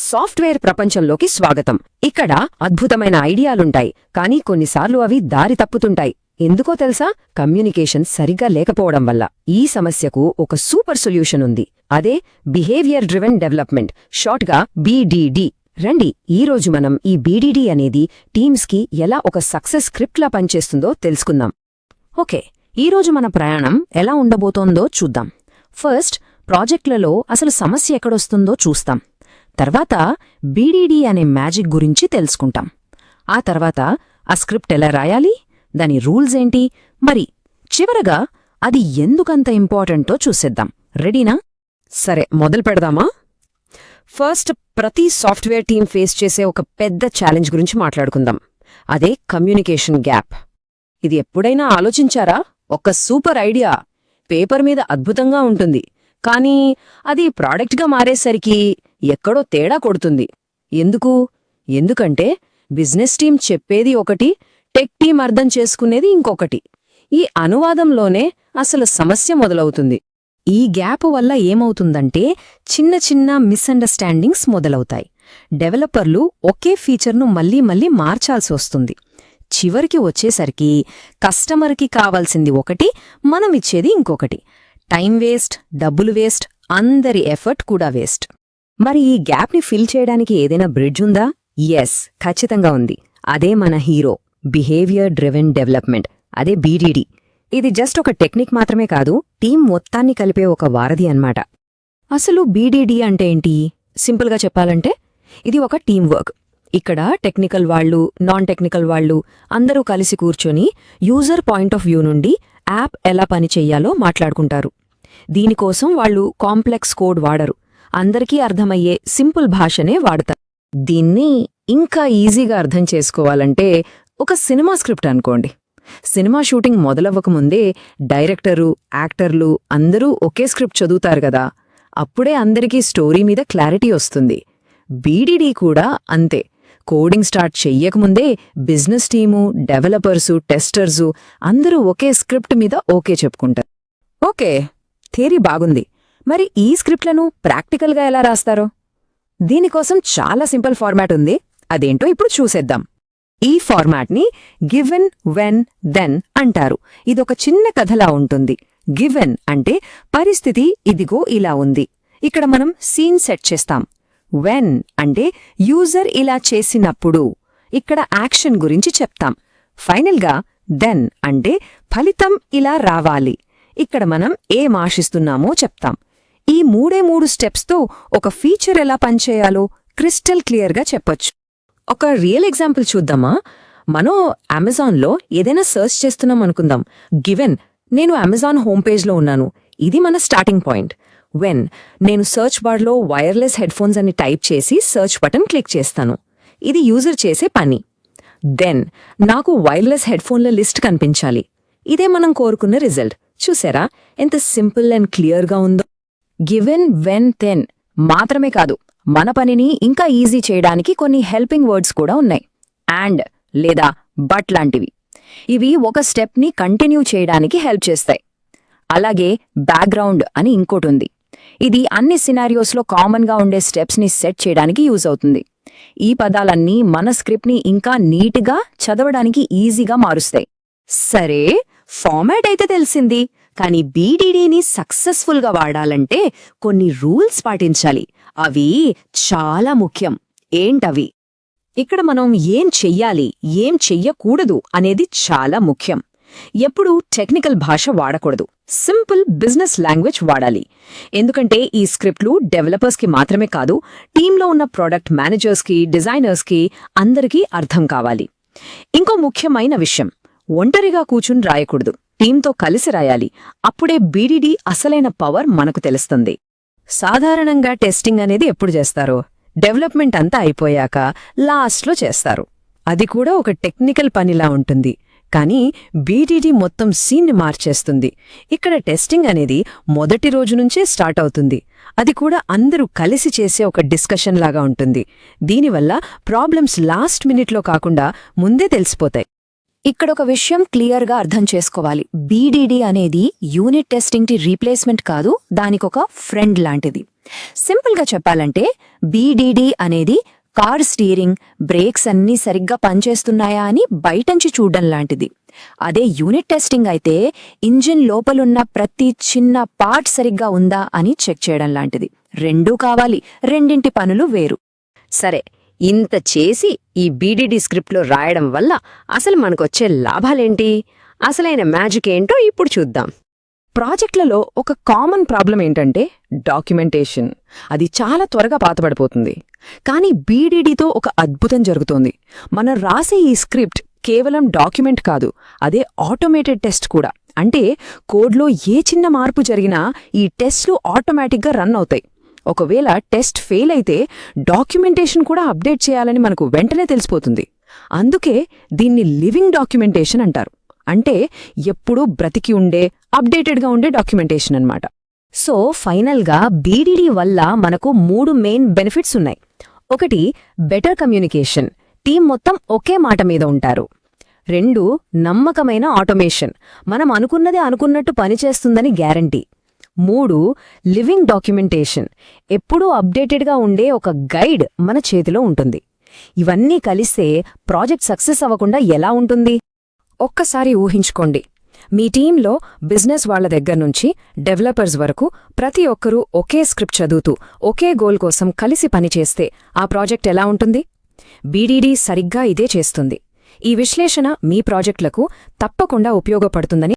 Software ప్రపంచంలోకి స్వాగతం. ఇక్కడ అద్భుతమైన ఐడియాలుంటాయి, కానీ కొన్నిసార్లు అవి దారి తప్పుతుంటాయి. ఎందుకో తెలుసా? కమ్యూనికేషన్ సరిగ్గా లేకపోవడం వల్ల. ఈ సమస్యకు ఒక సూపర్ సొల్యూషన్ ఉంది. అదే బిహేవియర్ డ్రివెన్ డెవలప్మెంట్, షార్ట్గా BDD. రండి, ఈరోజు మనం ఈ BDD అనేది టీమ్స్కి ఎలా ఒక సక్సెస్ స్క్రిప్ట్లా పనిచేస్తుందో తెలుసుకుందాం. ఓకే, ఈరోజు మన ప్రయాణం ఎలా ఉండబోతోందో చూద్దాం. ఫస్ట్, ప్రాజెక్టులలో అసలు సమస్య ఎక్కడొస్తుందో చూస్తాం. తర్వాత BDD అనే మ్యాజిక్ గురించి తెలుసుకుంటాం. ఆ తర్వాత ఆ స్క్రిప్ట్ ఎలా రాయాలి, దాని రూల్స్ ఏంటి, మరి చివరగా అది ఎందుకంత ఇంపార్టెంటో చూసేద్దాం. రెడీనా? సరే, మొదలు పెడదామా? ఫస్ట్, ప్రతి సాఫ్ట్వేర్ టీం ఫేస్ చేసే ఒక పెద్ద ఛాలెంజ్ గురించి మాట్లాడుకుందాం. అదే కమ్యూనికేషన్ గ్యాప్. ఇది ఎప్పుడైనా ఆలోచించారా? ఒక సూపర్ ఐడియా పేపర్ మీద అద్భుతంగా ఉంటుంది, కానీ అది ప్రాడక్ట్గా మారేసరికి ఎక్కడో తేడా కొడుతుంది. ఎందుకంటే బిజినెస్ టీం చెప్పేది ఒకటి, టెక్ టీం అర్థం చేసుకునేది ఇంకొకటి. ఈ అనువాదంలోనే అసలు సమస్య మొదలవుతుంది. ఈ గ్యాప్ వల్ల ఏమవుతుందంటే చిన్న చిన్న మిస్అండర్స్టాండింగ్స్ మొదలవుతాయి. డెవలపర్లు ఒకే ఫీచర్ను మళ్ళీ మార్చాల్సి వస్తుంది. చివరికి వచ్చేసరికి కస్టమర్కి కావాల్సింది ఒకటి, మనమిచ్చేది ఇంకొకటి. టైం వేస్ట్, డబ్బులు వేస్ట్, అందరి ఎఫర్ట్ కూడా వేస్ట్. మరి ఈ గ్యాప్ని ఫిల్ చేయడానికి ఏదైనా బ్రిడ్జ్ ఉందా? ఎస్, ఖచ్చితంగా ఉంది. అదే మన హీరో, బిహేవియర్ డ్రివెన్ డెవలప్మెంట్, అదే BDD. ఇది జస్ట్ ఒక టెక్నిక్ మాత్రమే కాదు, టీం మొత్తాన్ని కలిపే ఒక వారధి అన్నమాట. అసలు BDD అంటే ఏంటి? సింపుల్గా చెప్పాలంటే ఇది ఒక టీం వర్క్. ఇక్కడ టెక్నికల్ వాళ్ళు, నాన్ టెక్నికల్ వాళ్ళు అందరూ కలిసి కూర్చొని యూజర్ పాయింట్ ఆఫ్ వ్యూ నుండి యాప్ ఎలా పనిచెయ్యాలో మాట్లాడుకుంటారు. దీనికోసం వాళ్ళు కాంప్లెక్స్ కోడ్ వాడరు, అందరికీ అర్థమయ్యే సింపుల్ భాషనే వాడతారు. దీన్ని ఇంకా ఈజీగా అర్థం చేసుకోవాలంటే ఒక సినిమా స్క్రిప్ట్ అనుకోండి. సినిమా షూటింగ్ మొదలవ్వకముందే డైరెక్టరు, యాక్టర్లు అందరూ ఒకే స్క్రిప్ట్ చదువుతారు గదా, అప్పుడే అందరికీ స్టోరీ మీద క్లారిటీ వస్తుంది. BDD కూడా అంతే. కోడింగ్ స్టార్ట్ చెయ్యకముందే బిజినెస్ టీము, డెవలపర్సు, టెస్టర్సు అందరూ ఒకే స్క్రిప్ట్ మీద ఓకే చెప్పుకుంటారు. ఓకే, థియరీ బాగుంది. మరి ఈ స్క్రిప్ట్లను ప్రాక్టికల్గా ఎలా రాస్తారో? దీనికోసం చాలా సింపుల్ ఫార్మాట్ ఉంది. అదేంటో ఇప్పుడు చూసేద్దాం. ఈ ఫార్మాట్ని గివెన్, వెన్, దెన్ అంటారు. ఇదొక చిన్న కథలా ఉంటుంది. గివెన్ అంటే పరిస్థితి ఇదిగో ఇలా ఉంది, ఇక్కడ మనం సీన్ సెట్ చేస్తాం. వెన్ అంటే యూజర్ ఇలా చేసినప్పుడు, ఇక్కడ యాక్షన్ గురించి చెప్తాం. ఫైనల్గా దెన్ అంటే ఫలితం ఇలా రావాలి, ఇక్కడ మనం ఏం ఆశిస్తున్నామో చెప్తాం. ఈ మూడు స్టెప్స్తో ఒక ఫీచర్ ఎలా పనిచేయాలో క్రిస్టల్ క్లియర్గా చెప్పొచ్చు. ఒక రియల్ ఎగ్జాంపుల్ చూద్దామా? మనం అమెజాన్లో ఏదైనా సర్చ్ చేస్తున్నాం అనుకుందాం. గివెన్, నేను అమెజాన్ హోమ్ పేజ్లో ఉన్నాను, ఇది మన స్టార్టింగ్ పాయింట్. వెన్, నేను సర్చ్ బార్లో వైర్లెస్ హెడ్ఫోన్స్ అని టైప్ చేసి సర్చ్ బటన్ క్లిక్ చేస్తాను, ఇది యూజర్ చేసే పని. దెన్, నాకు వైర్లెస్ హెడ్ఫోన్ల లిస్ట్ కనిపించాలి, ఇదే మనం కోరుకున్న రిజల్ట్. చూసారా ఎంత సింపుల్ అండ్ క్లియర్గా ఉందో? గివెన్, వెన్, దెన్ మాత్రమే కాదు, మన పనిని ఇంకా ఈజీ చేయడానికి కొన్ని హెల్పింగ్ వర్డ్స్ కూడా ఉన్నాయి. అండ్ లేదా బట్ లాంటివి. ఇవి ఒక స్టెప్ని కంటిన్యూ చేయడానికి హెల్ప్ చేస్తాయి. అలాగే బ్యాక్గ్రౌండ్ అని ఇంకోటుంది. ఇది అన్ని సినారియోస్లో కామన్గా ఉండే స్టెప్స్ని సెట్ చేయడానికి యూజ్ అవుతుంది. ఈ పదాలన్నీ మన స్క్రిప్ట్ని ఇంకా నీట్గా చదవడానికి ఈజీగా మారుస్తాయి. సరే, ఫార్మాట్ అయితే తెలిసింది, కానీ BDDని సక్సెస్ఫుల్గా వాడాలంటే కొన్ని రూల్స్ పాటించాలి. అవి చాలా ముఖ్యం. ఏంటవి? ఇక్కడ మనం ఏం చెయ్యాలి, ఏం చెయ్యకూడదు అనేది చాలా ముఖ్యం. ఎప్పుడూ టెక్నికల్ భాష వాడకూడదు, సింపుల్ బిజినెస్ లాంగ్వేజ్ వాడాలి. ఎందుకంటే ఈ స్క్రిప్ట్లు డెవలపర్స్కి మాత్రమే కాదు, టీంలో ఉన్న ప్రోడక్ట్ మేనేజర్స్కి, డిజైనర్స్కి అందరికీ అర్థం కావాలి. ఇంకో ముఖ్యమైన విషయం, ఒంటరిగా కూర్చుని రాయకూడదు, టీంతో కలిసి రాయాలి. అప్పుడే BDD అసలైన పవర్ మనకు తెలుస్తుంది. సాధారణంగా టెస్టింగ్ అనేది ఎప్పుడు చేస్తారు? డెవలప్మెంట్ అంతా అయిపోయాక లాస్ట్లో చేస్తారు. అది కూడా ఒక టెక్నికల్ పనిలా ఉంటుంది, కానీ BDD మొత్తం సీన్ని మార్చేస్తుంది. ఇక్కడ టెస్టింగ్ అనేది మొదటి రోజు నుంచే స్టార్ట్ అవుతుంది. అది కూడా అందరూ కలిసి చేసే ఒక డిస్కషన్ లాగా ఉంటుంది. దీనివల్ల ప్రాబ్లమ్స్ లాస్ట్ మినిట్లో కాకుండా ముందే తెలిసిపోతాయి. ఇక్కడొక విషయం క్లియర్గా అర్థం చేసుకోవాలి. BDD అనేది యూనిట్ టెస్టింగ్కి రీప్లేస్మెంట్ కాదు, దానికొక ఫ్రెండ్ లాంటిది. సింపుల్గా చెప్పాలంటే బీడీడీ అనేది కార్ స్టీరింగ్, బ్రేక్స్ అన్నీ సరిగ్గా పనిచేస్తున్నాయా అని బయటంచి చూడడం లాంటిది. అదే యూనిట్ టెస్టింగ్ అయితే ఇంజిన్ లోపలున్న ప్రతి చిన్న పార్ట్ సరిగ్గా ఉందా అని చెక్ చేయడం లాంటిది. రెండూ కావాలి, రెండింటి పనులు వేరు. సరే, ఇంత చేసి ఈ బీడీడీ స్క్రిప్ట్లో రాయడం వల్ల అసలు మనకొచ్చే లాభాలేంటి? అసలైన మ్యాజిక్ ఏంటో ఇప్పుడు చూద్దాం. ప్రాజెక్టులలో ఒక కామన్ ప్రాబ్లం ఏంటంటే డాక్యుమెంటేషన్. అది చాలా త్వరగా పాతబడిపోతుంది. కానీ బీడీడీతో ఒక అద్భుతం జరుగుతోంది. మనం రాసే ఈ స్క్రిప్ట్ కేవలం డాక్యుమెంట్ కాదు, అదే ఆటోమేటెడ్ టెస్ట్ కూడా. అంటే కోడ్లో ఏ చిన్న మార్పు జరిగినా ఈ టెస్ట్లు ఆటోమేటిక్గా రన్ అవుతాయి. ఒకవేళ టెస్ట్ ఫెయిల్ అయితే డాక్యుమెంటేషన్ కూడా అప్డేట్ చేయాలని మనకు వెంటనే తెలిసిపోతుంది. అందుకే దీన్ని లివింగ్ డాక్యుమెంటేషన్ అంటారు. అంటే ఎప్పుడూ బ్రతికి ఉండే, అప్డేటెడ్గా ఉండే డాక్యుమెంటేషన్ అన్నమాట. సో ఫైనల్గా బీడీడీ వల్ల మనకు 3 మెయిన్ బెనిఫిట్స్ ఉన్నాయి. ఒకటి, బెటర్ కమ్యూనికేషన్. టీం మొత్తం ఒకే మాట మీద ఉంటారు. 2, నమ్మకమైన ఆటోమేషన్. మనం అనుకున్నదే అనుకున్నట్టు పనిచేస్తుందని గ్యారంటీ. 3, living documentation. ఎప్పుడూ అప్డేటెడ్గా ఉండే ఒక గైడ్ మన చేతిలో ఉంటుంది. ఇవన్నీ కలిస్తే ప్రాజెక్ట్ సక్సెస్ అవ్వకుండా ఎలా ఉంటుంది? ఒక్కసారి ఊహించుకోండి, మీ టీంలో బిజినెస్ వాళ్ల దగ్గర్నుంచి డెవలపర్స్ వరకు ప్రతి ఒక్కరూ ఒకే స్క్రిప్ట్ చదువుతూ ఒకే గోల్ కోసం కలిసి పనిచేస్తే ఆ ప్రాజెక్ట్ ఎలా ఉంటుంది? బీడీడీ సరిగ్గా ఇదే చేస్తుంది. ఈ విశ్లేషణ మీ ప్రాజెక్టులకు తప్పకుండా ఉపయోగపడుతుందని